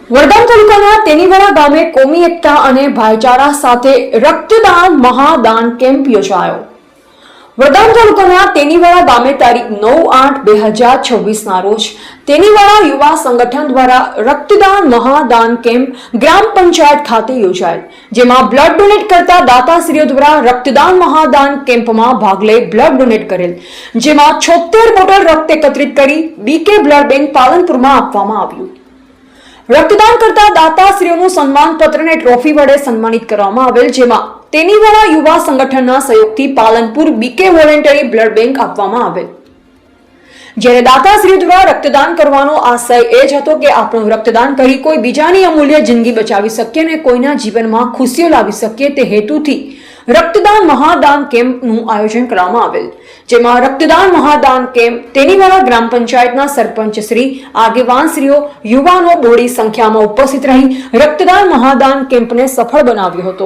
વડગામ તાલુકાના તેનીવાડા ગામે કોમી એકતા અને ભાઈચારા સાથે રક્તદાન મહાદાન કેમ્પ યોજાયો। વડગામ તાલુકાના તેનીવાડા ગામે તારીખ 9/8/2026 રોજ તેનીવાડા યુવા સંગઠન દ્વારા રક્તદાન મહાદાન કેમ્પ ગ્રામ પંચાયત ખાતે યોજાયેલ, જેમાં બ્લડ ડોનેટ કરતા દાતાશ્રીઓ દ્વારા રક્તદાન મહાદાન કેમ્પમાં ભાગ લઈ બ્લડ ડોનેટ કરેલ, જેમાં 76 બોટલ રક્ત એકત્રિત કરી બીકે બ્લડ બેંક પાલનપુરમાં આપવામાં આવ્યું। રક્તદાન કરતા દાતાશ્રીઓનું સન્માનપત્ર અને ટ્રોફી વડે સન્માનિત કરવામાં આવેલ, જેમાં તેનીવાડા યુવા સંગઠનના સહયોગથી પાલનપુર બીકે વોલેન્ટરી બ્લડ બેંક આપવામાં આવેલ। જ્યારે દાતાશ્રીઓ દ્વારા રક્તદાન કરવાનો આશય એ જ હતો કે આપણું રક્તદાન કરી કોઈ બીજાની અમૂલ્ય જિંદગી બચાવી શકીએ અને કોઈના જીવનમાં ખુશીઓ લાવી શકીએ, તે હેતુથી રક્તદાન મહાદાન કેમ્પનું આયોજન કરવામાં આવેલ, જેમાં રક્તદાન મહાદાન કેમ્પ તેનીવાડા ગ્રામ પંચાયતના સરપંચ શ્રી, આગેવાનશ્રીઓ, યુવાનો બહોળી સંખ્યામાં ઉપસ્થિત રહી રક્તદાન મહાદાન કેમ્પને સફળ બનાવ્યો હતો।